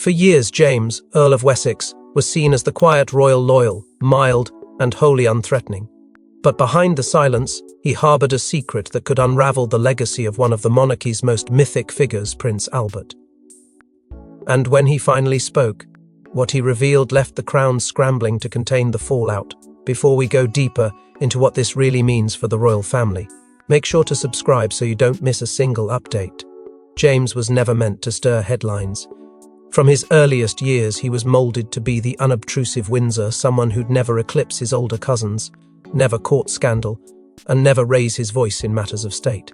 For years, James, Earl of Wessex, was seen as the quiet royal loyal, mild, and wholly unthreatening. But behind the silence, he harbored a secret that could unravel the legacy of one of the monarchy's most mythic figures, Prince Albert. And when he finally spoke, what he revealed left the crown scrambling to contain the fallout. Before we go deeper into what this really means for the royal family, make sure to subscribe so you don't miss a single update. James was never meant to stir headlines. From his earliest years, he was molded to be the unobtrusive Windsor, someone who'd never eclipse his older cousins, never court scandal, and never raise his voice in matters of state.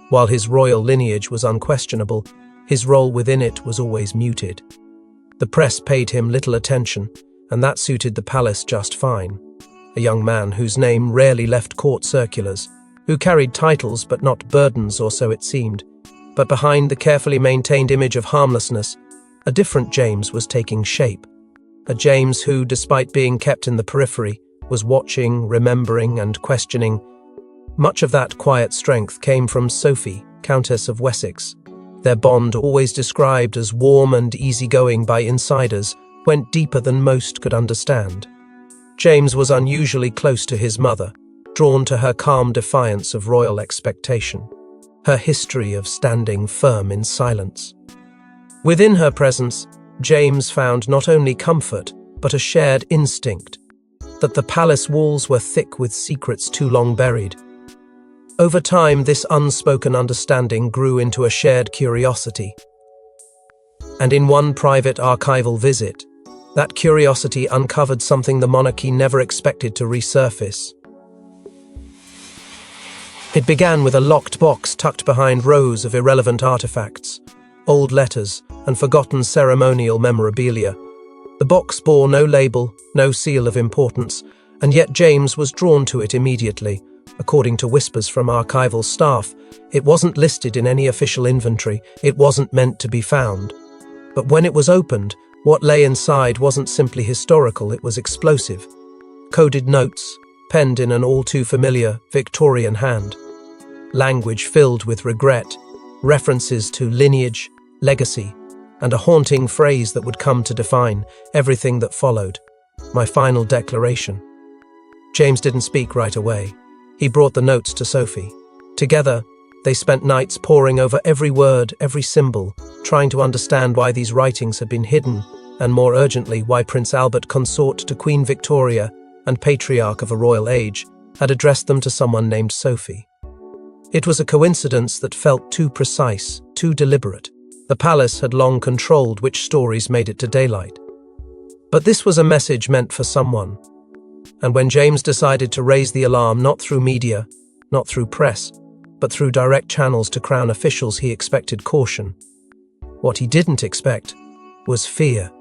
While his royal lineage was unquestionable, his role within it was always muted. The press paid him little attention, and that suited the palace just fine. A young man whose name rarely left court circulars, who carried titles but not burdens, or so it seemed. But behind the carefully maintained image of harmlessness, a different James was taking shape. A James who, despite being kept in the periphery, was watching, remembering, and questioning. Much of that quiet strength came from Sophie, Countess of Wessex. Their bond, always described as warm and easygoing by insiders, went deeper than most could understand. James was unusually close to his mother, drawn to her calm defiance of royal expectation, her history of standing firm in silence. Within her presence, James found not only comfort, but a shared instinct that the palace walls were thick with secrets too long buried. Over time, this unspoken understanding grew into a shared curiosity. And in one private archival visit, that curiosity uncovered something the monarchy never expected to resurface. It began with a locked box tucked behind rows of irrelevant artifacts, old letters, and forgotten ceremonial memorabilia. The box bore no label, no seal of importance, and yet James was drawn to it immediately. According to whispers from archival staff, it wasn't listed in any official inventory, it wasn't meant to be found. But when it was opened, what lay inside wasn't simply historical, it was explosive. Coded notes, penned in an all-too-familiar Victorian hand. Language filled with regret, references to lineage, legacy, and a haunting phrase that would come to define everything that followed: my final declaration. James didn't speak right away. He brought the notes to Sophie. Together, they spent nights poring over every word, every symbol, trying to understand why these writings had been hidden, and more urgently, why Prince Albert, consort to Queen Victoria and patriarch of a royal age, had addressed them to someone named Sophie. It was a coincidence that felt too precise, too deliberate. The palace had long controlled which stories made it to daylight. But this was a message meant for someone. And when James decided to raise the alarm, not through media, not through press, but through direct channels to crown officials, he expected caution. What he didn't expect was fear.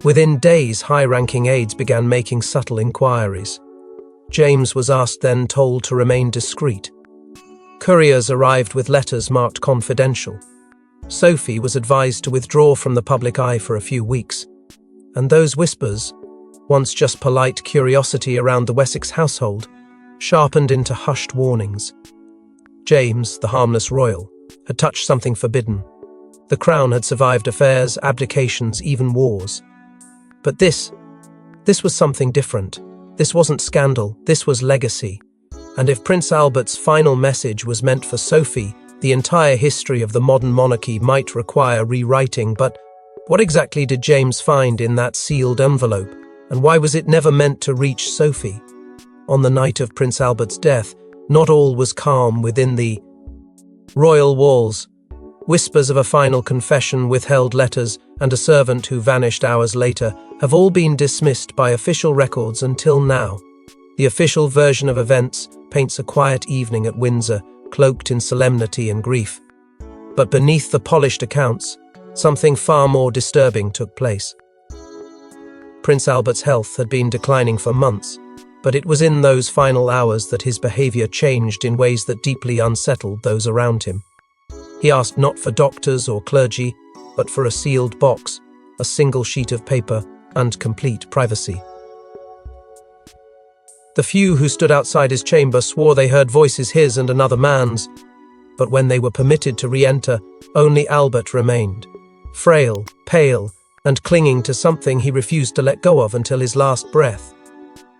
Within days, high-ranking aides began making subtle inquiries. James was asked, then told to remain discreet. Couriers arrived with letters marked confidential. Sophie was advised to withdraw from the public eye for a few weeks. And those whispers, once just polite curiosity around the Wessex household, sharpened into hushed warnings. James, the harmless royal, had touched something forbidden. The crown had survived affairs, abdications, even wars. But this was something different. This wasn't scandal, this was legacy. And if Prince Albert's final message was meant for Sophie, the entire history of the modern monarchy might require rewriting. But what exactly did James find in that sealed envelope? And why was it never meant to reach Sophie? On the night of Prince Albert's death, not all was calm within the royal walls. Whispers of a final confession, withheld letters, and a servant who vanished hours later have all been dismissed by official records until now. The official version of events paints a quiet evening at Windsor, cloaked in solemnity and grief. But beneath the polished accounts, something far more disturbing took place. Prince Albert's health had been declining for months, but it was in those final hours that his behavior changed in ways that deeply unsettled those around him. He asked not for doctors or clergy, but for a sealed box, a single sheet of paper, and complete privacy. The few who stood outside his chamber swore they heard voices, his and another man's, but when they were permitted to re-enter, only Albert remained. frail, pale, and clinging to something he refused to let go of until his last breath.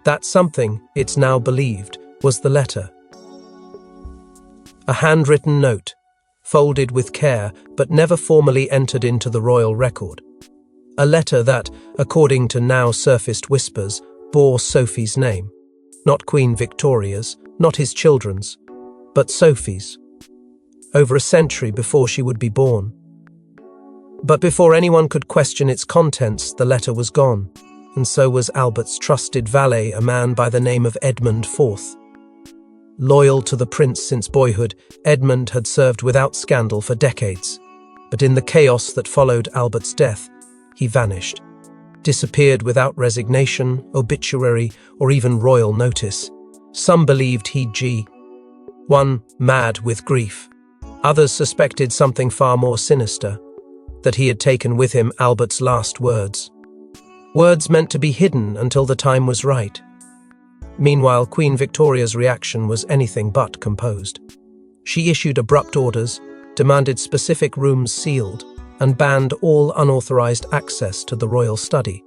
That something, it's now believed, was the letter. A handwritten note, folded with care but never formally entered into the royal record. A letter that, according to now surfaced whispers, bore Sophie's name. Not Queen Victoria's, not his children's, but Sophie's. Over a century before she would be born. But before anyone could question its contents, the letter was gone, and so was Albert's trusted valet, a man by the name of Edmund IV. Loyal to the prince since boyhood, Edmund had served without scandal for decades. But in the chaos that followed Albert's death, he vanished. Disappeared without resignation, obituary, or even royal notice. Some believed he'd gone mad with grief. Others suspected something far more sinister, that he had taken with him Albert's last words. Words meant to be hidden until the time was right. Meanwhile, Queen Victoria's reaction was anything but composed. She issued abrupt orders, demanded specific rooms sealed, and banned all unauthorized access to the royal study.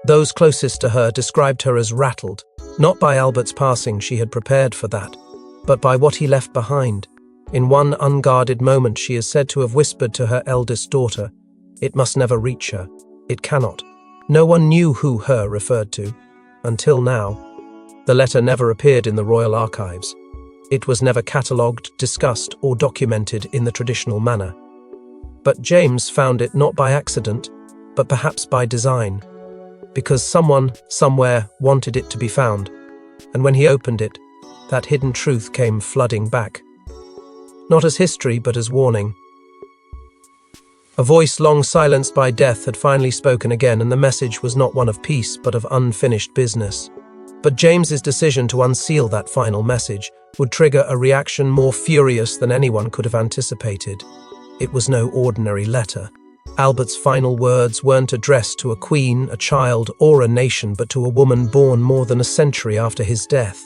Those closest to her described her as rattled, not by Albert's passing, she had prepared for that, but by what he left behind. In one unguarded moment, she is said to have whispered to her eldest daughter, "It must never reach her. It cannot." No one knew who her referred to, until now. The letter never appeared in the royal archives. It was never catalogued, discussed, or documented in the traditional manner. But James found it not by accident, but perhaps by design, because someone, somewhere, wanted it to be found, and when he opened it, that hidden truth came flooding back. Not as history, but as warning. A voice long silenced by death had finally spoken again, and the message was not one of peace, but of unfinished business. But James's decision to unseal that final message would trigger a reaction more furious than anyone could have anticipated. It was no ordinary letter. Albert's final words weren't addressed to a queen, a child, or a nation, but to a woman born more than a century after his death.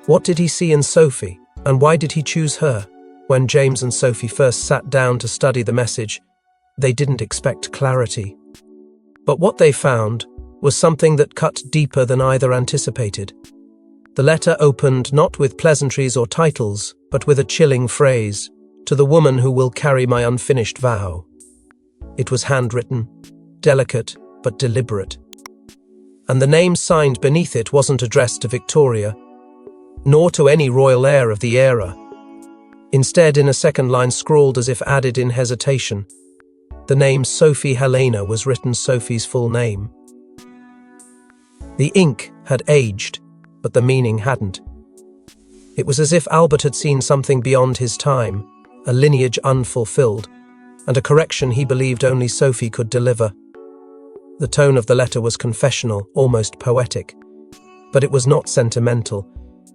What did he see in Sophie, and why did he choose her? When James and Sophie first sat down to study the message, they didn't expect clarity. But what they found was something that cut deeper than either anticipated. The letter opened not with pleasantries or titles, but with a chilling phrase, "To the woman who will carry my unfinished vow." It was handwritten, delicate but deliberate. And the name signed beneath it wasn't addressed to Victoria, nor to any royal heir of the era. Instead, in a second line scrawled as if added in hesitation, the name Sophie Helena was written Sophie's full name. The ink had aged, but the meaning hadn't. It was as if Albert had seen something beyond his time, a lineage unfulfilled, and a correction he believed only Sophie could deliver. The tone of the letter was confessional, almost poetic. But it was not sentimental.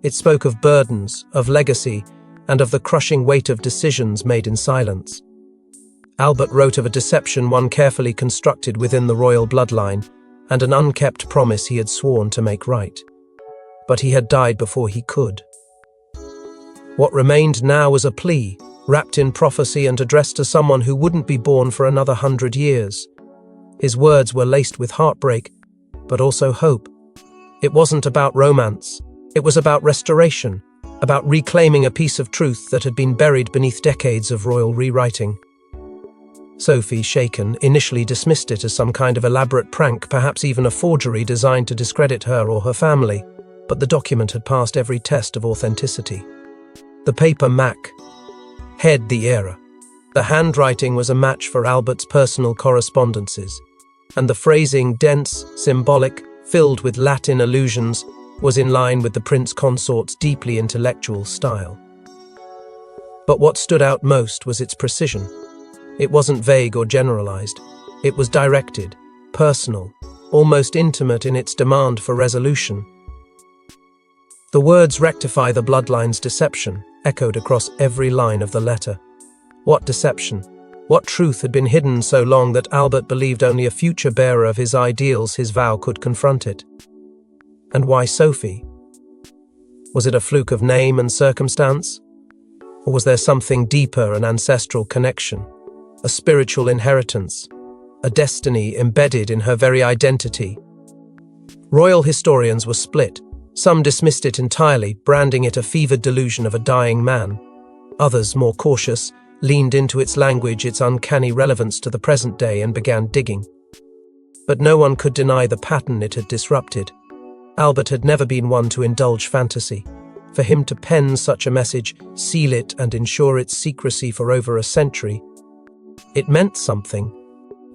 It spoke of burdens, of legacy, and of the crushing weight of decisions made in silence. Albert wrote of a deception one carefully constructed within the royal bloodline, and an unkept promise he had sworn to make right. But he had died before he could. What remained now was a plea, wrapped in prophecy and addressed to someone who wouldn't be born for another 100 years. His words were laced with heartbreak, but also hope. It wasn't about romance. It was about restoration, about reclaiming a piece of truth that had been buried beneath decades of royal rewriting. Sophie, shaken, initially dismissed it as some kind of elaborate prank, perhaps even a forgery designed to discredit her or her family, but the document had passed every test of authenticity. The paper had the era. The handwriting was a match for Albert's personal correspondences, and the phrasing, dense, symbolic, filled with Latin allusions, was in line with the prince consort's deeply intellectual style. But what stood out most was its precision. It wasn't vague or generalized. It was directed, personal, almost intimate in its demand for resolution. The words "rectify the bloodline's deception" echoed across every line of the letter. What deception? What truth had been hidden so long that Albert believed only a future bearer of his ideals, his vow, could confront it? And why Sophie? Was it a fluke of name and circumstance? Or was there something deeper, an ancestral connection? a spiritual inheritance, a destiny embedded in her very identity. Royal historians were split. Some dismissed it entirely, branding it a fevered delusion of a dying man. Others, more cautious, leaned into its language, its uncanny relevance to the present day, and began digging. But no one could deny the pattern it had disrupted. Albert had never been one to indulge fantasy. For him to pen such a message, seal it, and ensure its secrecy for over a century, it meant something.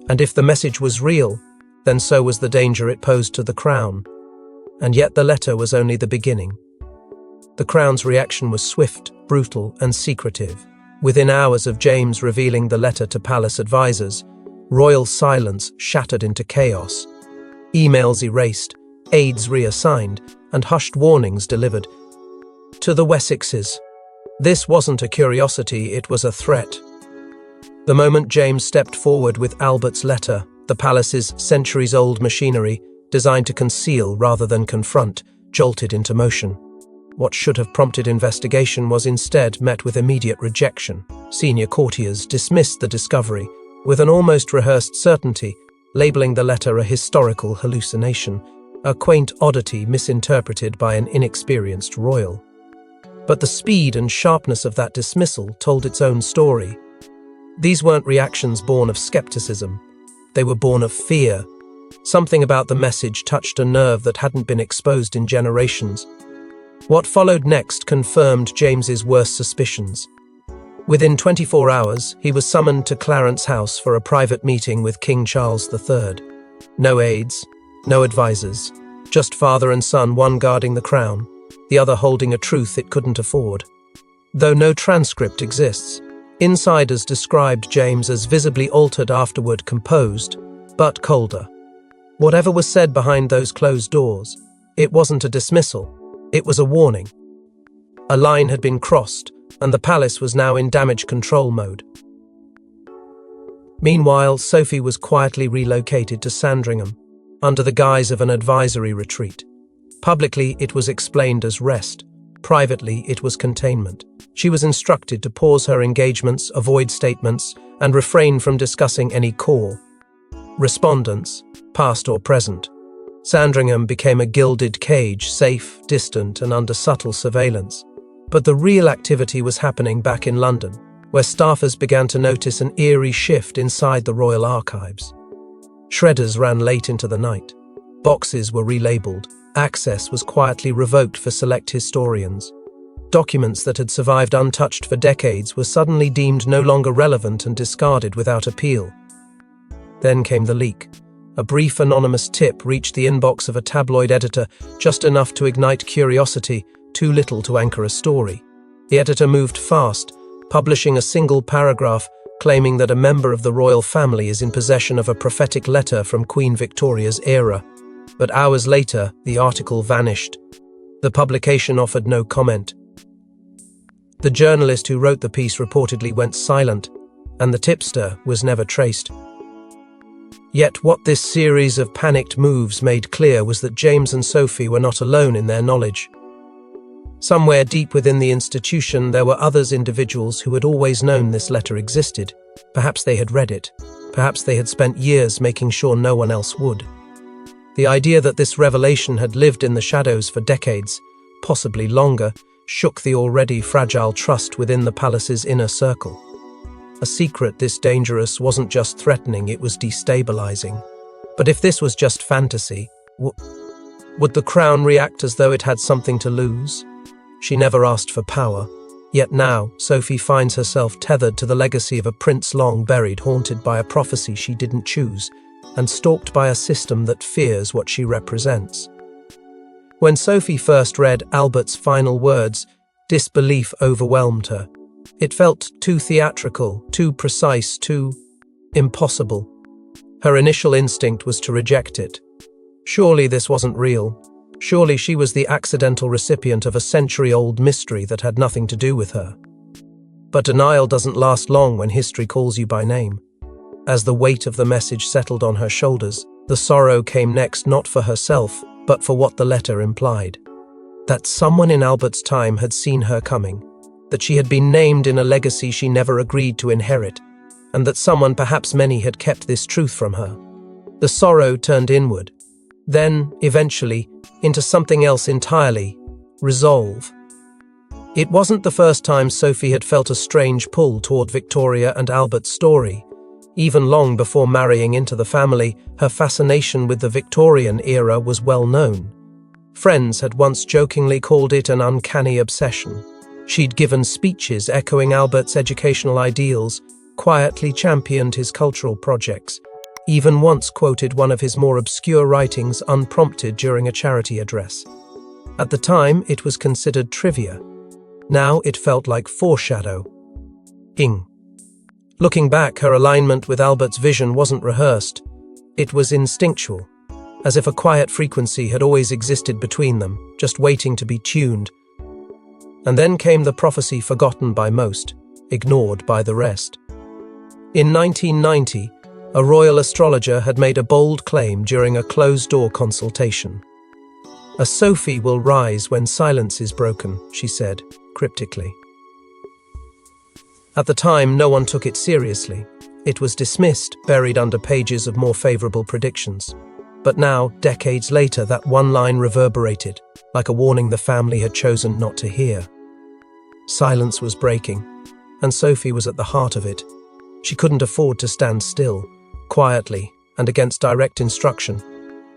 And if the message was real, then so was the danger it posed to the crown. And yet the letter was only the beginning. The crown's reaction was swift, brutal, and secretive. Within hours of James revealing the letter to palace advisors, royal silence shattered into chaos. Emails erased, aides reassigned, and hushed warnings delivered. To the Wessexes, this wasn't a curiosity, it was a threat. The moment James stepped forward with Albert's letter, the palace's centuries-old machinery, designed to conceal rather than confront, jolted into motion. What should have prompted investigation was instead met with immediate rejection. Senior courtiers dismissed the discovery with an almost rehearsed certainty, labeling the letter a historical hallucination, a quaint oddity misinterpreted by an inexperienced royal. But the speed and sharpness of that dismissal told its own story. These weren't reactions born of skepticism. They were born of fear. Something about the message touched a nerve that hadn't been exposed in generations. What followed next confirmed James's worst suspicions. Within 24 hours, he was summoned to Clarence House for a private meeting with King Charles III. No aides, no advisors, just father and son, one guarding the crown, the other holding a truth it couldn't afford. Though no transcript exists, insiders described James as visibly altered afterward, composed, but colder. Whatever was said behind those closed doors, it wasn't a dismissal, it was a warning. A line had been crossed, and the palace was now in damage control mode. Meanwhile, Sophie was quietly relocated to Sandringham, under the guise of an advisory retreat. Publicly, it was explained as rest. Privately, it was containment. She was instructed to pause her engagements, avoid statements, and refrain from discussing any core respondents, past or present. Sandringham became a gilded cage, safe, distant, and under subtle surveillance. But the real activity was happening back in London, where staffers began to notice an eerie shift inside the royal archives. Shredders ran late into the night. Boxes were relabeled. Access was quietly revoked for select historians. Documents that had survived untouched for decades were suddenly deemed no longer relevant and discarded without appeal. Then came the leak. A brief anonymous tip reached the inbox of a tabloid editor, just enough to ignite curiosity, too little to anchor a story. The editor moved fast, publishing a single paragraph claiming that a member of the royal family is in possession of a prophetic letter from Queen Victoria's era. But hours later, the article vanished. The publication offered no comment. The journalist who wrote the piece reportedly went silent, and the tipster was never traced. Yet what this series of panicked moves made clear was that James and Sophie were not alone in their knowledge. Somewhere deep within the institution, there were others, individuals who had always known this letter existed. Perhaps they had read it. Perhaps they had spent years making sure no one else would. The idea that this revelation had lived in the shadows for decades, possibly longer, shook the already fragile trust within the palace's inner circle. A secret this dangerous wasn't just threatening, it was destabilizing. But if this was just fantasy, would the crown react as though it had something to lose? She never asked for power. Yet now, Sophie finds herself tethered to the legacy of a prince long buried, haunted by a prophecy she didn't choose, and stalked by a system that fears what she represents. When Sophie first read Albert's final words, disbelief overwhelmed her. It felt too theatrical, too precise, too impossible. Her initial instinct was to reject it. Surely this wasn't real. Surely she was the accidental recipient of a century-old mystery that had nothing to do with her. But denial doesn't last long when history calls you by name. As the weight of the message settled on her shoulders, the sorrow came next, not for herself, but for what the letter implied. That someone in Albert's time had seen her coming. That she had been named in a legacy she never agreed to inherit. and that someone, perhaps many, had kept this truth from her. The sorrow turned inward, then, eventually, into something else entirely: resolve. It wasn't the first time Sophie had felt a strange pull toward Victoria and Albert's story. Even long before marrying into the family, her fascination with the Victorian era was well known. Friends had once jokingly called it an uncanny obsession. She'd given speeches echoing Albert's educational ideals, quietly championed his cultural projects, even once quoted one of his more obscure writings unprompted during a charity address. At the time, it was considered trivia. Now it felt like foreshadowing. Looking back, her alignment with Albert's vision wasn't rehearsed. It was instinctual, as if a quiet frequency had always existed between them, just waiting to be tuned. And then came the prophecy forgotten by most, ignored by the rest. In 1990, a royal astrologer had made a bold claim during a closed-door consultation. "A Sophie will rise when silence is broken," she said, cryptically. At the time, no one took it seriously. It was dismissed, buried under pages of more favorable predictions. But now, decades later, that one line reverberated, like a warning the family had chosen not to hear. Silence was breaking, and Sophie was at the heart of it. She couldn't afford to stand still. Quietly, and against direct instruction,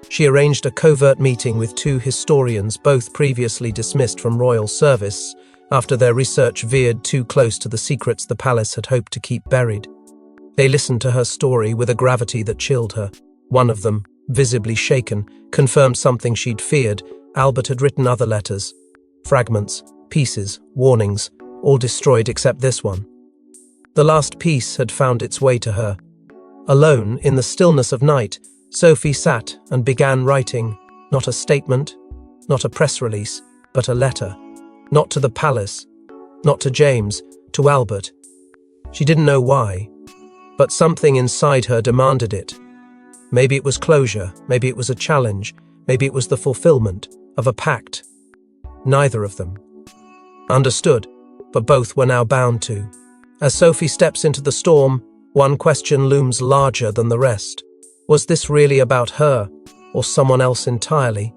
she arranged a covert meeting with two historians, both previously dismissed from royal service, after their research veered too close to the secrets the palace had hoped to keep buried. They listened to her story with a gravity that chilled her. One of them, visibly shaken, confirmed something she'd feared. Albert had written other letters. Fragments, pieces, warnings, all destroyed except this one. The last piece had found its way to her. Alone, in the stillness of night, Sophie sat and began writing, not a statement, not a press release, but a letter. Not to the palace, not to James, to Albert. She didn't know why, but something inside her demanded it. Maybe it was closure, maybe it was a challenge, maybe it was the fulfillment of a pact. Neither of them. Understood, but both were now bound to. As Sophie steps into the storm, one question looms larger than the rest. Was this really about her, or someone else entirely?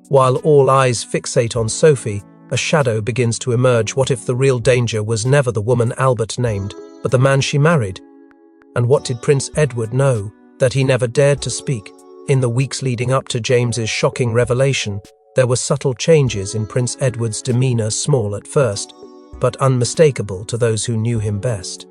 While all eyes fixate on Sophie, a shadow begins to emerge. What if the real danger was never the woman Albert named, but the man she married? And what did Prince Edward know that he never dared to speak? In the weeks leading up to James's shocking revelation, there were subtle changes in Prince Edward's demeanor, small at first, but unmistakable to those who knew him best.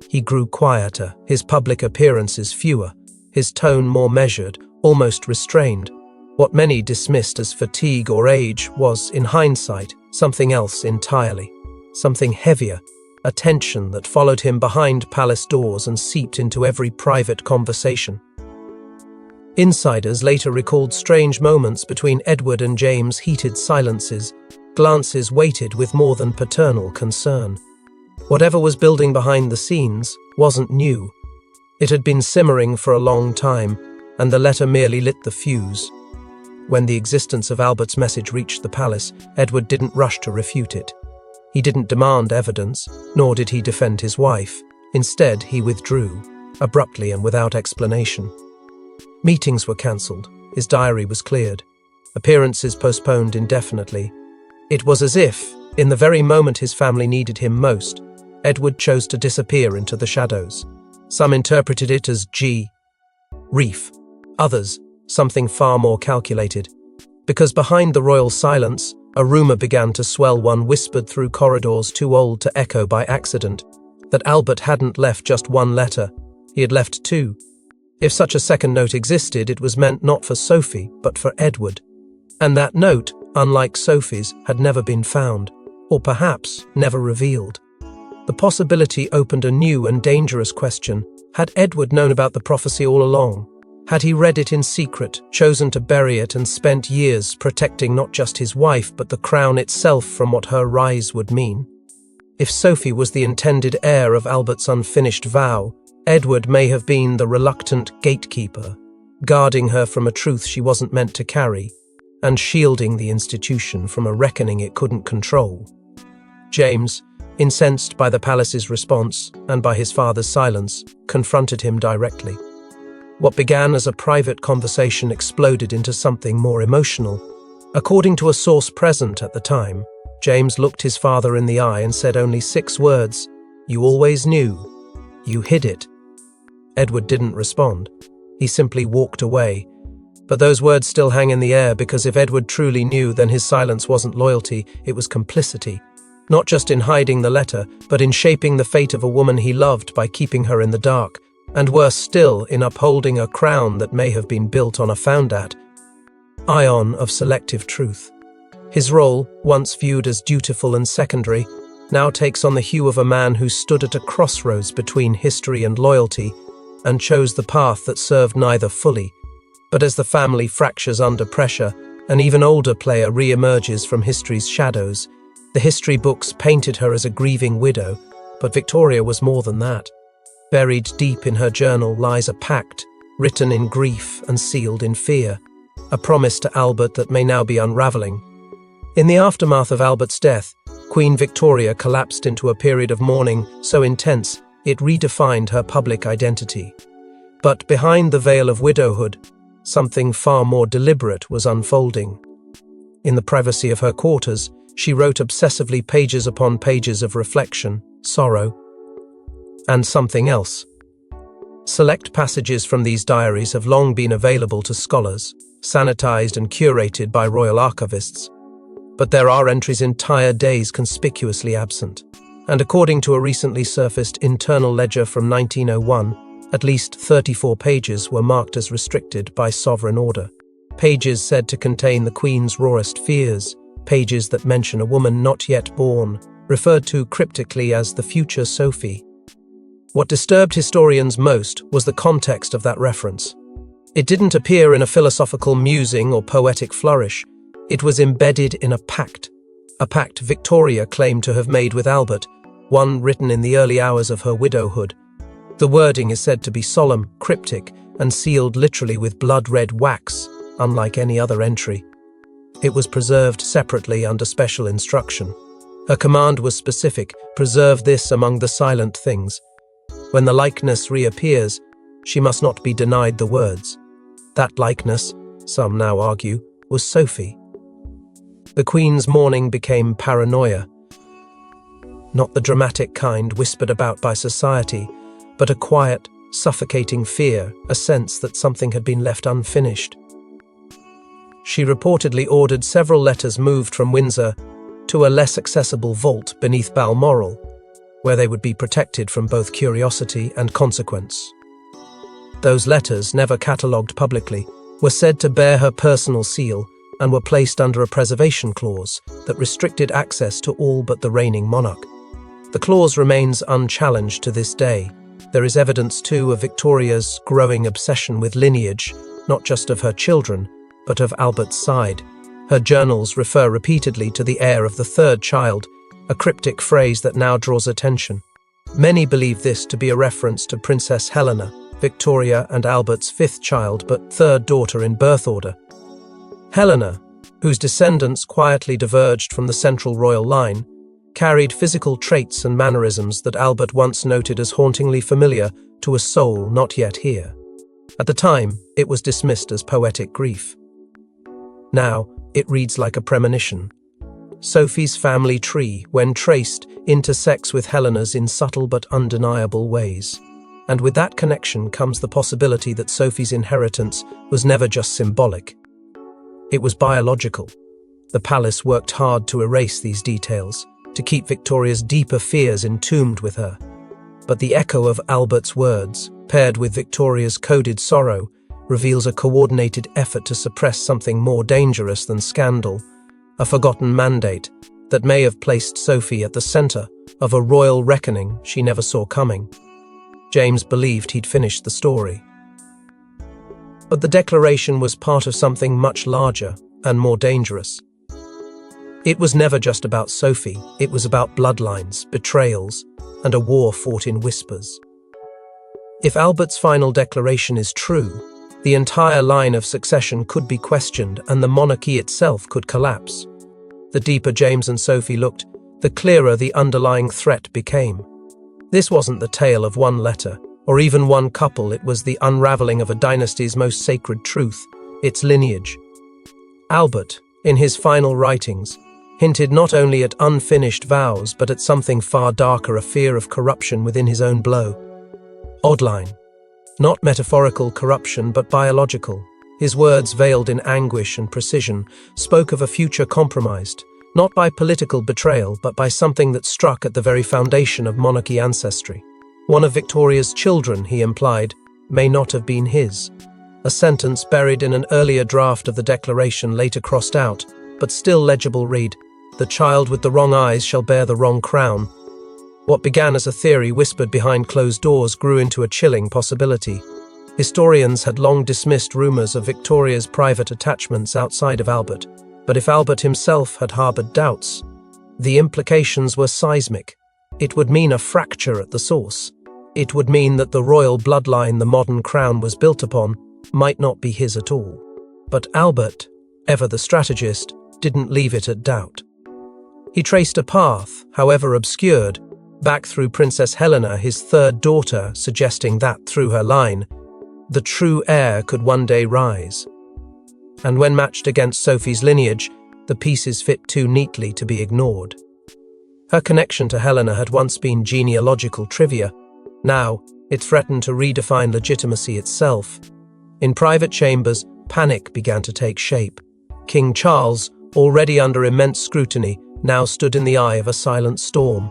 He grew quieter, his public appearances fewer, his tone more measured, almost restrained. What many dismissed as fatigue or age was, in hindsight, something else entirely. Something heavier, a tension that followed him behind palace doors and seeped into every private conversation. Insiders later recalled strange moments between Edward and James, heated silences, glances weighted with more than paternal concern. Whatever was building behind the scenes wasn't new. It had been simmering for a long time, and the letter merely lit the fuse. When the existence of Albert's message reached the palace, Edward didn't rush to refute it. He didn't demand evidence, nor did he defend his wife. Instead, he withdrew, abruptly and without explanation. Meetings were cancelled, his diary was cleared, appearances postponed indefinitely. It was as if, in the very moment his family needed him most, Edward chose to disappear into the shadows. Some interpreted it as grief, others, something far more calculated. Because behind the royal silence, a rumour began to swell. One whispered through corridors too old to echo by accident, that Albert hadn't left just one letter, he had left two. If such a second note existed, it was meant not for Sophie, but for Edward. And that note, unlike Sophie's, had never been found, or perhaps never revealed. The possibility opened a new and dangerous question. Had Edward known about the prophecy all along? Had he read it in secret, chosen to bury it, and spent years protecting not just his wife but the crown itself from what her rise would mean? If Sophie was the intended heir of Albert's unfinished vow, Edward may have been the reluctant gatekeeper, guarding her from a truth she wasn't meant to carry, and shielding the institution from a reckoning it couldn't control. James, incensed by the palace's response and by his father's silence, confronted him directly. What began as a private conversation exploded into something more emotional. According to a source present at the time, James looked his father in the eye and said only 6 words: "You always knew. You hid it." Edward didn't respond. He simply walked away. But those words still hang in the air, because if Edward truly knew, then his silence wasn't loyalty, it was complicity. Not just in hiding the letter, but in shaping the fate of a woman he loved by keeping her in the dark, and worse still, in upholding a crown that may have been built on a foundat ion of selective truth. His role, once viewed as dutiful and secondary, now takes on the hue of a man who stood at a crossroads between history and loyalty, and chose the path that served neither fully. But as the family fractures under pressure, an even older player re-emerges from history's shadows. The history books painted her as a grieving widow, but Victoria was more than that. Buried deep in her journal lies a pact, written in grief and sealed in fear, a promise to Albert that may now be unraveling. In the aftermath of Albert's death, Queen Victoria collapsed into a period of mourning so intense it redefined her public identity. But behind the veil of widowhood, something far more deliberate was unfolding. In the privacy of her quarters, she wrote obsessively pages upon pages of reflection, sorrow, and something else. Select passages from these diaries have long been available to scholars, sanitized and curated by royal archivists. But there are entries entire days conspicuously absent. And according to a recently surfaced internal ledger from 1901, at least 34 pages were marked as restricted by sovereign order. Pages said to contain the Queen's rawest fears, pages that mention a woman not yet born, referred to cryptically as the future Sophie. What disturbed historians most was the context of that reference. It didn't appear in a philosophical musing or poetic flourish. It was embedded in a pact Victoria claimed to have made with Albert, one written in the early hours of her widowhood. The wording is said to be solemn, cryptic, and sealed literally with blood-red wax, unlike any other entry. It was preserved separately under special instruction. Her command was specific: preserve this among the silent things. When the likeness reappears, she must not be denied the words. That likeness, some now argue, was Sophie. The Queen's mourning became paranoia. Not the dramatic kind whispered about by society, but a quiet, suffocating fear, a sense that something had been left unfinished. She reportedly ordered several letters moved from Windsor to a less accessible vault beneath Balmoral, where they would be protected from both curiosity and consequence. Those letters, never catalogued publicly, were said to bear her personal seal and were placed under a preservation clause that restricted access to all but the reigning monarch. The clause remains unchallenged to this day. There is evidence, too, of Victoria's growing obsession with lineage, not just of her children, but of Albert's side. Her journals refer repeatedly to the heir of the third child, a cryptic phrase that now draws attention. Many believe this to be a reference to Princess Helena, Victoria and Albert's fifth child but third daughter in birth order. Helena, whose descendants quietly diverged from the central royal line, carried physical traits and mannerisms that Albert once noted as hauntingly familiar to a soul not yet here. At the time, it was dismissed as poetic grief. Now, it reads like a premonition. Sophie's family tree, when traced, intersects with Helena's in subtle but undeniable ways. And with that connection comes the possibility that Sophie's inheritance was never just symbolic. It was biological. The palace worked hard to erase these details, to keep Victoria's deeper fears entombed with her. But the echo of Albert's words, paired with Victoria's coded sorrow, reveals a coordinated effort to suppress something more dangerous than scandal, a forgotten mandate that may have placed Sophie at the center of a royal reckoning she never saw coming. James believed he'd finished the story. But the declaration was part of something much larger and more dangerous. It was never just about Sophie, it was about bloodlines, betrayals, and a war fought in whispers. If Albert's final declaration is true, the entire line of succession could be questioned and the monarchy itself could collapse. The deeper James and Sophie looked, the clearer the underlying threat became. This wasn't the tale of one letter, or even one couple, it was the unraveling of a dynasty's most sacred truth, its lineage. Albert, in his final writings, hinted not only at unfinished vows but at something far darker, a fear of corruption within his own blow. Odd line. Not metaphorical corruption but biological. His words, veiled in anguish and precision, spoke of a future compromised, not by political betrayal but by something that struck at the very foundation of monarchy ancestry. One of Victoria's children, he implied, may not have been his. A sentence buried in an earlier draft of the Declaration, later crossed out, but still legible, read, "The child with the wrong eyes shall bear the wrong crown." What began as a theory whispered behind closed doors grew into a chilling possibility. Historians had long dismissed rumours of Victoria's private attachments outside of Albert, but if Albert himself had harboured doubts, the implications were seismic. It would mean a fracture at the source. It would mean that the royal bloodline the modern crown was built upon might not be his at all. But Albert, ever the strategist, didn't leave it at doubt. He traced a path, however obscured, back through Princess Helena, his third daughter, suggesting that, through her line, the true heir could one day rise. And when matched against Sophie's lineage, the pieces fit too neatly to be ignored. Her connection to Helena had once been genealogical trivia. Now, it threatened to redefine legitimacy itself. In private chambers, panic began to take shape. King Charles, already under immense scrutiny, now stood in the eye of a silent storm.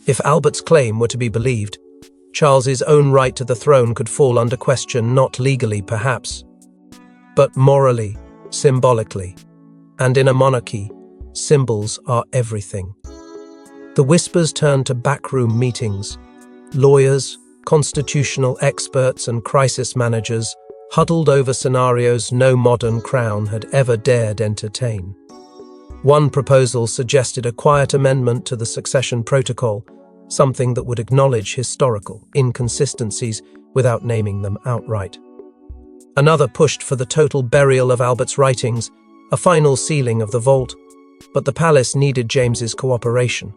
If Albert's claim were to be believed, Charles's own right to the throne could fall under question, not legally perhaps, but morally, symbolically. And in a monarchy, symbols are everything. The whispers turned to backroom meetings. Lawyers, constitutional experts and crisis managers huddled over scenarios no modern crown had ever dared entertain. One proposal suggested a quiet amendment to the succession protocol, something that would acknowledge historical inconsistencies without naming them outright. Another pushed for the total burial of Albert's writings, a final sealing of the vault, but the palace needed James's cooperation.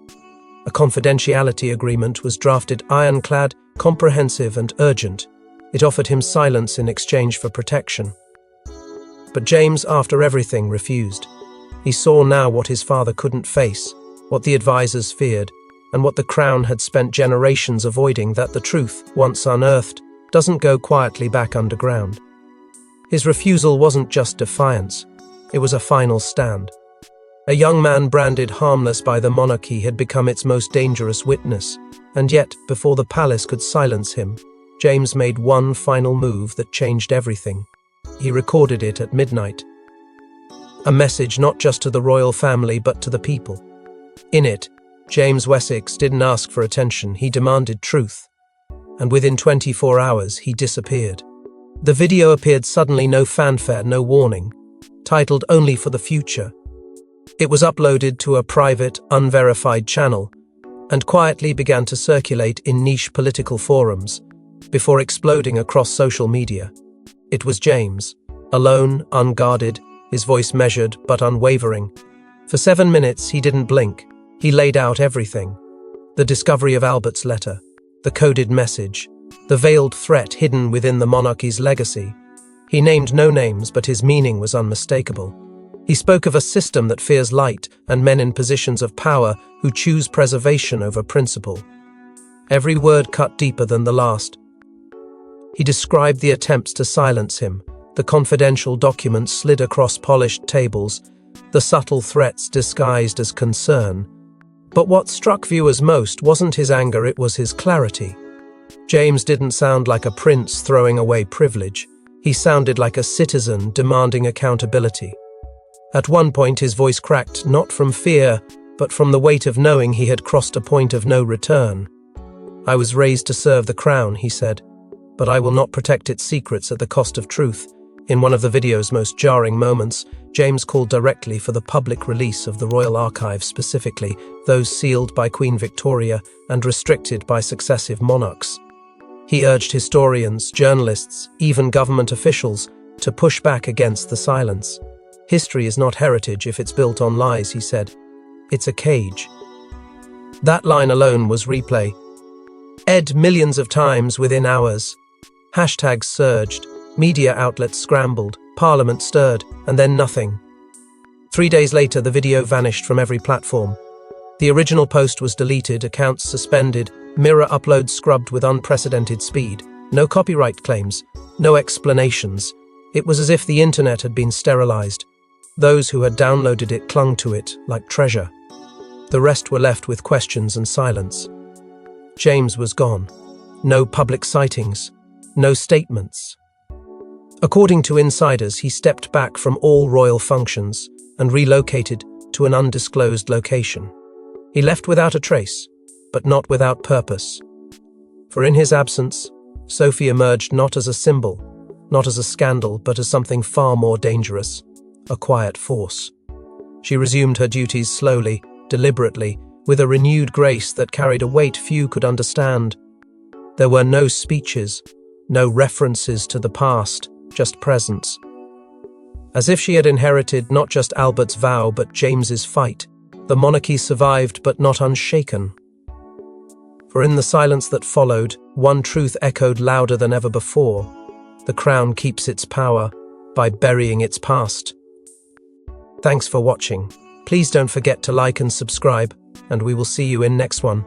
A confidentiality agreement was drafted, ironclad, comprehensive and urgent. It offered him silence in exchange for protection. But James, after everything, refused. He saw now what his father couldn't face, what the advisors feared, and what the crown had spent generations avoiding, that the truth, once unearthed, doesn't go quietly back underground. His refusal wasn't just defiance, it was a final stand. A young man branded harmless by the monarchy had become its most dangerous witness, and yet, before the palace could silence him, James made one final move that changed everything. He recorded it at midnight. A message not just to the royal family but to the people. In it, James Wessex didn't ask for attention, he demanded truth. And within 24 hours, he disappeared. The video appeared suddenly, no fanfare, no warning. Titled "Only for the Future." It was uploaded to a private, unverified channel, and quietly began to circulate in niche political forums, before exploding across social media. It was James, alone, unguarded, his voice measured but unwavering. For 7 minutes, he didn't blink. He laid out everything. The discovery of Albert's letter, the coded message, the veiled threat hidden within the monarchy's legacy. He named no names, but his meaning was unmistakable. He spoke of a system that fears light and men in positions of power who choose preservation over principle. Every word cut deeper than the last. He described the attempts to silence him, the confidential documents slid across polished tables, the subtle threats disguised as concern. But what struck viewers most wasn't his anger, it was his clarity. James didn't sound like a prince throwing away privilege. He sounded like a citizen demanding accountability. At one point his voice cracked, not from fear, but from the weight of knowing he had crossed a point of no return. "I was raised to serve the crown," he said, "but I will not protect its secrets at the cost of truth." In one of the video's most jarring moments, James called directly for the public release of the royal archives, specifically those sealed by Queen Victoria and restricted by successive monarchs. He urged historians, journalists, even government officials to push back against the silence. "History is not heritage if it's built on lies," he said. It's a cage. That line alone was replay. Ed millions of times within hours. Hashtags surged, media outlets scrambled, Parliament stirred, and then nothing. 3 days later, the video vanished from every platform. The original post was deleted, accounts suspended, Mirror uploads scrubbed with unprecedented speed. No copyright claims, no explanations. It was as if the internet had been sterilized. Those who had downloaded it clung to it like treasure. The rest were left with questions and silence. James was gone. No public sightings, no statements. According to insiders, he stepped back from all royal functions and relocated to an undisclosed location. He left without a trace, but not without purpose. For in his absence, Sophie emerged not as a symbol, not as a scandal, but as something far more dangerous, a quiet force. She resumed her duties slowly, deliberately, with a renewed grace that carried a weight few could understand. There were no speeches, no references to the past, just presence. As if she had inherited not just Albert's vow, but James's fight, the monarchy survived but not unshaken. For in the silence that followed, one truth echoed louder than ever before. The crown keeps its power by burying its past. Thanks for watching. Please don't forget to like and subscribe, and we will see you in next one.